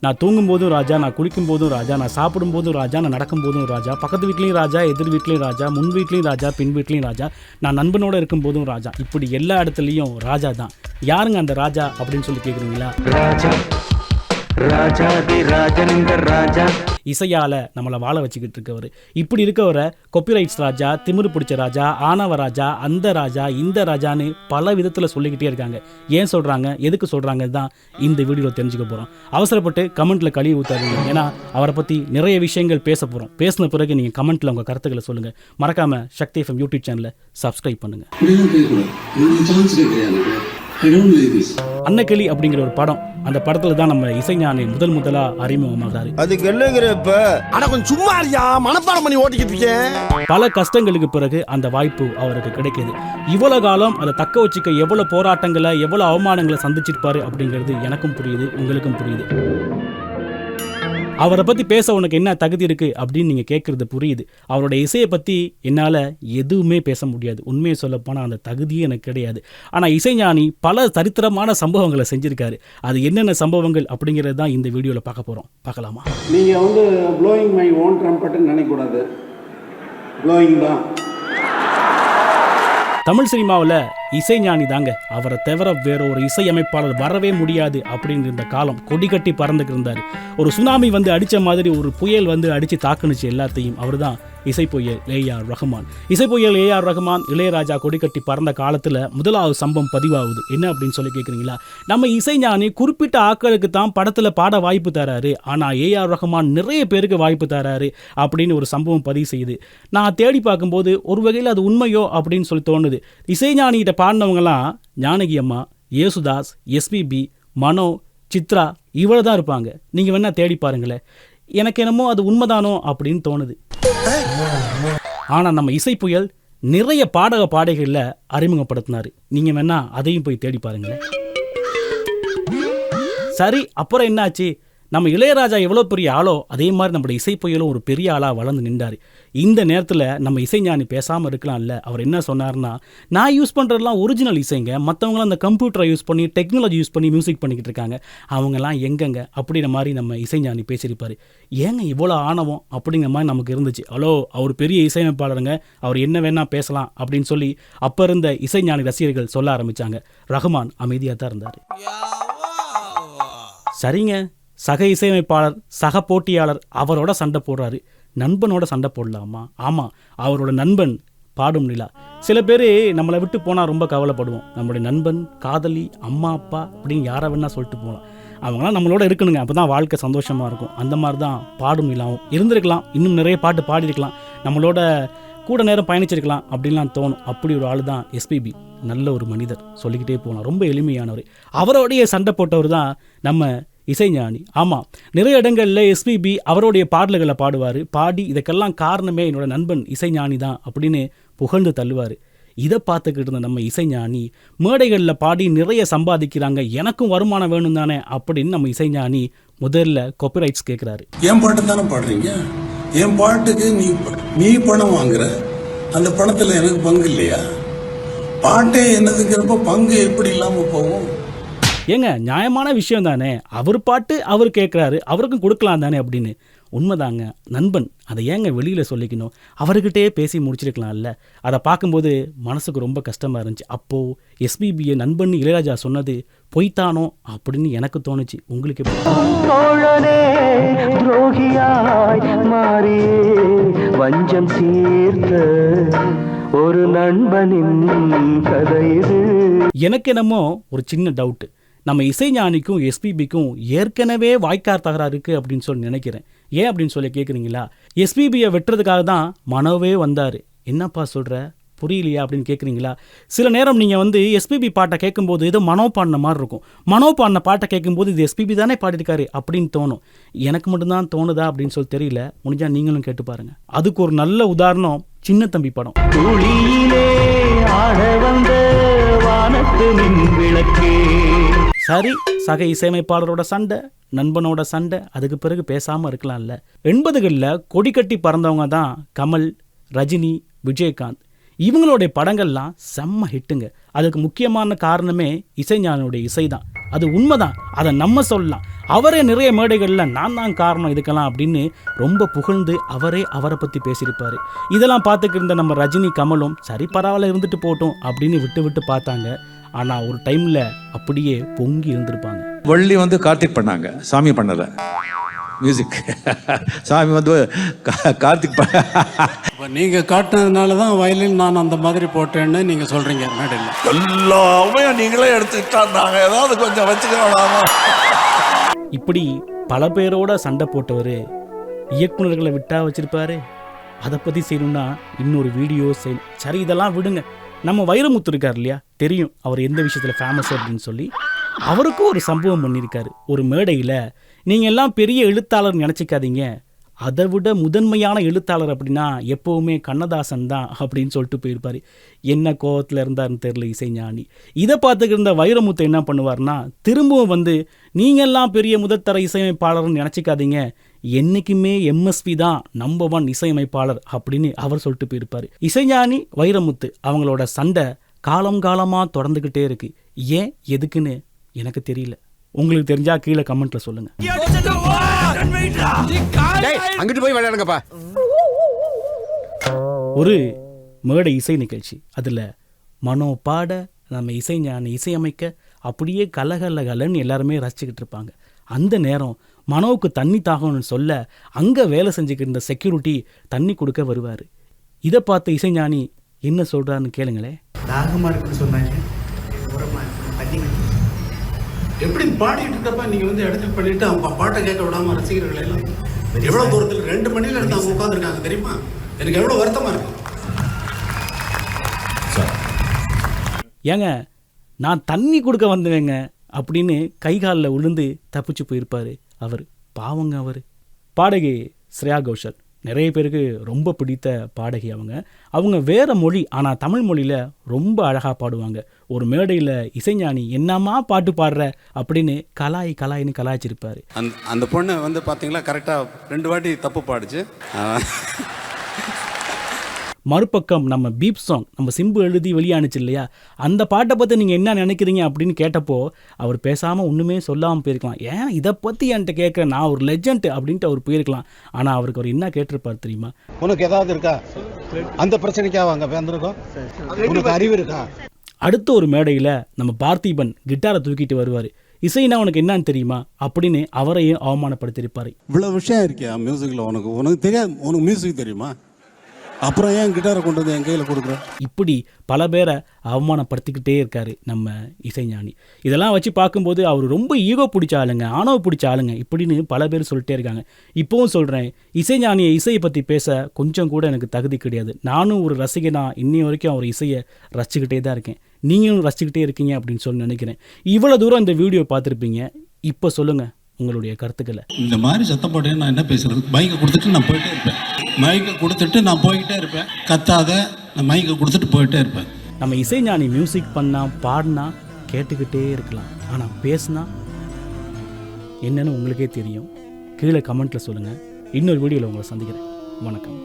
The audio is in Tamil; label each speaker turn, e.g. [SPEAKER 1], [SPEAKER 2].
[SPEAKER 1] நான் தூங்கும் போதும் ராஜா, நான் குளிக்கும் போதும் ராஜா, நான் சாப்பிடும் போதும் ராஜா, நான் நடக்கும் போதும் ராஜா, பக்கத்து வீட்லேயும் ராஜா, எதிர் வீட்லேயும் ராஜா, முன் வீட்லேயும் ராஜா, பின் வீட்லேயும் ராஜா, நான் நண்பனோட இருக்கும் போதும் ராஜா. இப்படி எல்லா இடத்துலையும் ராஜா தான். யாருங்க அந்த ராஜா அப்படின்னு சொல்லி கேட்குறீங்களா? ராஜா ராஜா இசையால நம்மளை வாழ வச்சுக்கிட்டு இருக்கவர். இப்படி இருக்கவரை காப்பிரைட்ஸ் ராஜா, திமிரு பிடிச்ச ராஜா, ஆணவ ராஜா, அந்த ராஜா, இந்த ராஜான்னு பல விதத்தில் சொல்லிக்கிட்டே இருக்காங்க. ஏன் சொல்கிறாங்க, எதுக்கு சொல்கிறாங்க தான் இந்த வீடியோவில் தெரிஞ்சுக்க போகிறோம். அவசரப்பட்டு கமெண்ட்டில் கழுவி ஊற்றாதீங்க. ஏன்னா அவரை பற்றி நிறைய விஷயங்கள் பேச போகிறோம். பேசின பிறகு நீங்கள் கமெண்ட்டில் உங்கள் கருத்துக்களை சொல்லுங்கள். மறக்காமல் சக்தி FM யூடியூப் சேனலை சப்ஸ்கிரைப் பண்ணுங்கள். அன்னக்கிளி அப்படிங்கிற ஒரு படம், அந்த படத்துல தான் நம்ம இசைஞானி முதலா அறிமுகமாகிறாரு.
[SPEAKER 2] அதுக்கு என்னங்கிறப்ப கொஞ்சம் சும்மா இருக்கியா, மனப்பாடம் பண்ணி ஓட்டிக்கிட்டு இருக்கேன்.
[SPEAKER 1] பல கஷ்டங்களுக்கு பிறகு அந்த வாய்ப்பு அவருக்கு கிடைக்குது. இவ்வளவு காலம் அதை தக்க வச்சுக்க எவ்வளவு போராட்டங்களை, எவ்வளவு அவமானங்களை சந்திச்சிருப்பாரு அப்படிங்கிறது எனக்கும் புரியுது, உங்களுக்கும் புரியுது. அவரை பற்றி பேச உனக்கு என்ன தகுதி இருக்குது அப்படின்னு நீங்கள் கேட்குறது புரியுது. அவரோட இசையை பற்றி என்னால் எதுவுமே பேச முடியாது. உண்மையை சொல்லப்போனால் அந்த தகுதியே எனக்கு கிடையாது. ஆனால் இசைஞானி பல சரித்திரமான சம்பவங்களை செஞ்சுருக்காரு. அது என்னென்ன சம்பவங்கள் அப்படிங்கிறது தான் இந்த வீடியோவில் பார்க்க போகிறோம். பார்க்கலாமா?
[SPEAKER 3] நீங்கள் ப்ளோயிங் மை ஓன் ட்ரம்பட்னு நினைக்கக்கூடாது. ப்ளோயிங் தான்.
[SPEAKER 1] தமிழ் சினிமாவில் இசைஞானி தாங்க. அவரை தவிர வேற ஒரு இசையமைப்பாளர் வரவே முடியாது அப்படின்னு இருந்த காலம் கொடி கட்டி பறந்துக்கு இருந்தார். ஒரு சுனாமி வந்து அடித்த மாதிரி ஒரு புயல் வந்து அடித்து தாக்குனுச்சு எல்லாத்தையும். அவர் தான் இசைப்புயல் A.R. ரஹ்மான். இசைப்புயல் A.R. ரஹ்மான், இளையராஜா கொடி கட்டி பறந்த காலத்தில் முதலாவது சம்பவம் பதிவாகுது. என்ன அப்படின்னு சொல்லி கேட்குறீங்களா? நம்ம இசைஞானி குறிப்பிட்ட ஆட்களுக்கு தான் படத்தில் பாட வாய்ப்பு தராரு, ஆனால் A.R. ரஹ்மான் நிறைய பேருக்கு வாய்ப்பு தராரு அப்படின்னு ஒரு சம்பவம் பதிவு செய்யுது. நான் தேடி பார்க்கும்போது ஒரு வகையில் அது உண்மையோ அப்படின்னு சொல்லி தோணுது. இசைஞானிகிட்ட பாடினவங்களாம் ஜானகி அம்மா, யேசுதாஸ், SPB, மனோ, சித்ரா இவ்வளோ தான் இருப்பாங்க. நீங்கள் வேணா தேடி பாருங்களேன். எனக்கு என்னமோ அது உண்மைதானோ அப்படின்னு தோணுது. ஆனால் நம்ம இசைப்புயல் நிறைய பாடகர்களில் அறிமுகப்படுத்தினார். நீங்கள் வேணா அதையும் போய் தேடி பாருங்களேன். சரி, அப்புறம் என்னாச்சு? நம்ம இளையராஜா எவ்வளோ பெரிய ஆளோ அதே மாதிரி நம்மளுடைய இசைப்புயலும் ஒரு பெரிய ஆளாக வளர்ந்து நின்றார். இந்த நேரத்தில் நம்ம இசைஞானி பேசாமல் இருக்கலாம்ல. அவர் என்ன சொன்னார்னா, நான் யூஸ் பண்ணுறதுலாம் ஒரிஜினல் இசைங்க, மற்றவங்களாம் அந்த கம்ப்யூட்டரை யூஸ் பண்ணி டெக்னாலஜி யூஸ் பண்ணி மியூசிக் பண்ணிக்கிட்டு இருக்காங்க, அவங்கெல்லாம் எங்கெங்க அப்படிங்கிற மாதிரி நம்ம இசைஞானி பேசியிருப்பார். ஏங்க இவ்வளோ ஆணவம் அப்படிங்கிற மாதிரி நமக்கு இருந்துச்சு. ஹலோ, அவர் பெரிய இசையமைப்பாளருங்க, அவர் என்ன வேணால் பேசலாம் அப்படின்னு சொல்லி அப்போ இருந்த இசைஞானி ரசிகர்கள் சொல்ல ஆரம்பித்தாங்க. ரஹ்மான் அமைதியாக தான் இருந்தார். சரிங்க, சக இசையமைப்பாளர், சக போட்டியாளர் அவரோட சண்டை போடுறாரு, நண்பனோட சண்டை போடலாமா? ஆமாம், அவரோட நண்பன் பாடும் நிலா. சில பேர் நம்மளை விட்டு போனால் ரொம்ப கவலைப்படுவோம். நம்மளுடைய நண்பன், காதலி, அம்மா, அப்பா அப்படின்னு யாரை வேணா சொல்லிட்டு போகலாம். அவங்களாம் நம்மளோட இருக்கணுங்க, அப்போ தான் வாழ்க்கை சந்தோஷமாக இருக்கும். அந்த மாதிரி தான் பாடும் நிலாவும் இருந்திருக்கலாம். இன்னும் நிறைய பாட்டு பாடியிருக்கலாம், நம்மளோட கூட நேரம் பயணிச்சிருக்கலாம் அப்படின்லாம் தோணும். அப்படி ஒரு ஆள் தான் SPB. நல்ல ஒரு மனிதர், சொல்லிக்கிட்டே போகலாம். ரொம்ப எளிமையானவர். அவரோடைய சண்டை போட்டவர் தான் நம்ம இசைஞானி. ஆமாம், நிறைய இடங்களில் SPB அவருடைய பாடல்களை பாடுவார். பாடி இதுக்கெல்லாம் காரணமே என்னோட நண்பன் இசைஞானி தான் அப்படின்னு புகழ்ந்து தள்ளுவார். இதை பார்த்துக்கிட்டு இருந்த நம்ம இசைஞானி மேடைகளில் பாடி நிறைய சம்பாதிக்கிறாங்க, எனக்கும் வருமானம் வேணும் தானே அப்படின்னு நம்ம இசைஞானி முதல்ல காப்பிரைட்ஸ் கேட்குறாரு.
[SPEAKER 4] என் பாட்டு தானே பாடுறீங்க, என் பாட்டுக்கு நீ பணம் வாங்குற, அந்த பணத்தில் எனக்கு பங்கு இல்லையா? பாட்டே என்னதுங்கிறப்ப பங்கு எப்படி இல்லாமல் போகும்?
[SPEAKER 1] ஏங்க, நியாயமான விஷயம் தானே. அவர் பாட்டு அவர் கேட்குறாரு, அவருக்கும் கொடுக்கலாம் தானே அப்படின்னு. உண்மைதாங்க, நண்பன். அதை ஏங்க வெளியில் சொல்லிக்கணும்? அவர்கிட்டே பேசி முடிச்சிருக்கலாம்ல. அதை பார்க்கும்போது மனசுக்கு ரொம்ப கஷ்டமாக இருந்துச்சு. அப்போது SPB நண்பன் இளையராஜா சொன்னது பொய்த்தானோ அப்படின்னு எனக்கு தோணுச்சு. உங்களுக்கு வஞ்சம் சீர்த்த ஒரு நண்பனின் கதை. எனக்கு என்னமோ ஒரு சின்ன டவுட்டு, நம்ம இசைஞானிக்கும் SPBக்கும் ஏற்கனவே வாய்க்கார் தகராறு இருக்குது அப்படின்னு சொல்லி நினைக்கிறேன். ஏன் அப்படின்னு சொல்லி கேட்குறீங்களா? SPBயை வெட்டுறதுக்காக தான் மனோவே வந்தார். என்னப்பா சொல்கிற, புரியலையா அப்படின்னு கேட்குறீங்களா? சில நேரம் நீங்கள் SPB பாட்டை கேட்கும்போது ஏதோ மனோ பாடின மாதிரி இருக்கும். மனோ பாடின பாட்டை கேட்கும்போது இது SPB தானே பாடியிருக்காரு அப்படின்னு தோணும். எனக்கு மட்டும்தான் தோணுதா அப்படின்னு சொல்லி தெரியல. முடிஞ்சால் நீங்களும் கேட்டு பாருங்கள். அதுக்கு ஒரு நல்ல உதாரணம் சின்ன தம்பி படம். சரி, சக இசையமைப்பாளரோட சண்டை, நண்பனோட சண்டை, அதுக்கு பிறகு பேசாமல் இருக்கலாம்ல. 80களில் கொடி கட்டி பறந்தவங்க தான் கமல், ரஜினி, விஜயகாந்த். இவங்களுடைய படங்கள்லாம் செம்ம ஹிட்டுங்க. அதுக்கு முக்கியமான காரணமே இசைஞானியுடைய இசை தான். அது உண்மைதான், அதை நம்ம சொல்லலாம். அவரே நிறைய மேடைகளில் நான் தான் காரணம் இதுக்கெல்லாம் அப்படின்னு ரொம்ப புகழ்ந்து அவரை பற்றி பேசியிருப்பார். இதெல்லாம் பார்த்துக்கிட்டு இருந்த நம்ம ரஜினி கமலும் சரி பரவாயில்ல இருந்துட்டு போட்டோம் அப்படின்னு விட்டு பார்த்தாங்க. ஆனால் ஒரு டைமில் அப்படியே பொங்கி இருந்திருப்பாங்க.
[SPEAKER 5] வள்ளி வந்து கார்த்திக் பண்ணாங்க, சாமி பண்ணல மியூசிக். சாமி வந்து கார்த்திக்
[SPEAKER 6] நீங்க காட்டினதுனால தான் வயலின் நான் அந்த மாதிரி போட்டேன்னு நீங்க சொல்றீங்க மேடையில்.
[SPEAKER 4] எல்லாமே நீங்களே எடுத்துக்கிட்டா நாங்க ஏதாவது கொஞ்சம் வச்சுக்கலாம்.
[SPEAKER 1] இப்படி பல பேரோட சண்டை போட்டவர் இயக்குனர்களை விட்டா வச்சிருப்பாரு. அதை பற்றி செய்யணும்னா இன்னொரு வீடியோ செய்யணும். சரி இதெல்லாம் விடுங்க. நம்ம வைரமுத்து இருக்கார் இல்லையா, தெரியும் அவர் எந்த விஷயத்தில் ஃபேமஸ் அப்படின்னு சொல்லி. அவருக்கும் ஒரு சம்பவம் பண்ணியிருக்காரு. ஒரு மேடையில் நீங்கள் எல்லாம் பெரிய எழுத்தாளர் நினச்சிக்காதீங்க, அதை விட முதன்மையான எழுத்தாளர் அப்படின்னா எப்போவுமே கண்ணதாசன் தான் அப்படின்னு சொல்லிட்டு போயிருப்பார். என்ன கோவத்தில் இருந்தார்னு தெரில இசைஞானி. இதை பார்த்துக்கிட்டு இருந்த வைரமுத்து என்ன பண்ணுவார்னா, திரும்பவும் வந்து நீங்கள்லாம் பெரிய முதற்தர இசையமைப்பாளர்னு நினச்சிக்காதீங்க, என்றைக்குமே எம்எஸ்வி தான் நம்பர் 1 இசையமைப்பாளர் அப்படின்னு அவர் சொல்லிட்டு போயிருப்பார். இசைஞானி வைரமுத்து அவங்களோட சண்டை காலமாக தொடர்ந்துக்கிட்டே இருக்கு. ஏன் எதுக்குன்னு எனக்கு தெரியல. உங்களுக்கு தெரிஞ்சா கீழே கமெண்ட்ல சொல்லுங்க.
[SPEAKER 2] அங்கிட்டு போய் விளையாடுங்கப்பா.
[SPEAKER 1] ஒரு மேடை இசை நிகழ்ச்சி, அதில் மனோ பாட நம்ம இசைஞானி இசையமைக்க அப்படியே கலகலன்னு எல்லாருமே ரசிச்சுக்கிட்டு இருப்பாங்க. அந்த நேரம் மனோவுக்கு தண்ணி தாகணும்னு சொல்ல அங்கே வேலை செஞ்சுக்கிட்டு இருந்த செக்யூரிட்டி தண்ணி கொடுக்க வருவார். இதை பார்த்து இசைஞானி என்ன சொல்கிறான்னு கேளுங்களேன்.
[SPEAKER 6] தாகமாக இருக்குன்னு சொன்னாங்க, எப்படி பாடிட்டு இருக்கப்ப நீங்க வந்து இடத்துல பண்ணிட்டு அவங்க பாட்டை கேட்க விடாம ரசிகர்கள் எல்லாம் எவ்வளவு தூரத்தில் 2 மணில இருந்து அவங்க உட்காந்துருக்காங்க தெரியுமா? எனக்கு எவ்வளவு வருத்தமா இருக்கு.
[SPEAKER 1] ஏங்க நான் தண்ணி கொடுக்க வந்தவேங்க அப்படின்னு கைகாலில் விழுந்து தப்பிச்சு போயிருப்பார் அவர். பாவங்க அவர். பாடகி ஸ்ரேயா கோஷல் நிறைய பேருக்கு ரொம்ப பிடித்த பாடகி. அவங்க வேறு மொழி, ஆனால் தமிழ் மொழியில் ரொம்ப அழகாக பாடுவாங்க. ஒரு மேடையில் இசைஞானி என்னம்மா பாட்டு பாடுற அப்படின்னு கலாயின்னு கலாய்ச்சிருப்பார்.
[SPEAKER 6] அந்த பொண்ணு வந்து பார்த்தீங்களா கரெக்டாக 2 வாட்டி தப்பு பாடுச்சு.
[SPEAKER 1] மறுபக்கம் நம்ம பீப் சாங் நம்ம சிம்பு எழுதி வெளியானுச்சு இல்லையா, அந்த பாட்டை பற்றி நீங்கள் என்ன நினைக்கிறீங்க அப்படின்னு கேட்டப்போ அவர் பேசாமல் ஒன்றுமே சொல்லாமல் போயிருக்கலாம். ஏன் இதை பற்றி என்கிட்ட கேட்குறேன், நான் ஒரு லெஜண்ட் அப்படின்ட்டு அவர் போயிருக்கலாம். ஆனால் அவருக்கு அவர் என்ன கேட்டிருப்பார் தெரியுமா?
[SPEAKER 7] உனக்கு ஏதாவது இருக்கா? அந்த பிரச்சனைக்காக அங்கே வந்திருக்கோம், உனக்கு அறிவு இருக்கா?
[SPEAKER 1] அடுத்த ஒரு மேடையில் நம்ம பார்த்திபன் கிட்டாரை தூக்கிட்டு வருவார். இசைனா உனக்கு என்னன்னு தெரியுமா அப்படின்னு அவரையும் அவமானப்படுத்தியிருப்பார்.
[SPEAKER 6] இவ்வளோ விஷயம் இருக்கியா மியூசிக்கில்? உனக்கு தெரியாது, உனக்கு மியூசிக் தெரியுமா? அப்புறம் ஏன் கிட்டாரை கொண்டு வந்து என் கையில் கொடுக்குறேன்? இப்படி
[SPEAKER 1] பல பேரை அவமானப்படுத்திக்கிட்டே இருக்காரு நம்ம இசைஞானி. இதெல்லாம் வச்சு பார்க்கும்போது அவர் ரொம்ப ஈகோ பிடிச்ச ஆளுங்க, ஆணவ பிடிச்ச ஆளுங்க இப்படின்னு பல பேர் சொல்லிட்டே இருக்காங்க. இப்போவும் சொல்கிறேன், இசைஞானியை இசையை பற்றி பேச கொஞ்சம் கூட எனக்கு தகுதி கிடையாது. நானும் ஒரு ரசிகனா இன்னி வரைக்கும் அவர் இசையை ரசிச்சுக்கிட்டே தான் இருக்கேன். நீங்களும் ரசிச்சுக்கிட்டே இருக்கீங்க அப்படின்னு சொல்லி நினைக்கிறேன். இவ்வளோ தூரம் இந்த வீடியோ பார்த்துருப்பீங்க. இப்போ சொல்லுங்கள் உங்களுடைய கருத்துக்களை.
[SPEAKER 6] இந்த மாதிரி சத்தம் போட்டேன் நான் என்ன பேசுறது? மைக்கை கொடுத்துட்டு நான் போயிட்டே இருப்பேன். மைக்கை கொடுத்துட்டு நான் போய்கிட்டே இருப்பேன். கத்தாத, நான் மைக்கை கொடுத்துட்டு போயிட்டே இருப்பேன்.
[SPEAKER 1] நம்ம இசைஞானி மியூசிக் பண்ணா பாடினா கேட்டுக்கிட்டே இருக்கலாம், ஆனால் பேசுனா என்னன்னு உங்களுக்கே தெரியும். கீழே கமெண்ட்டில் சொல்லுங்கள். இன்னொரு வீடியோவில் உங்களை சந்திக்கிறேன். வணக்கம்.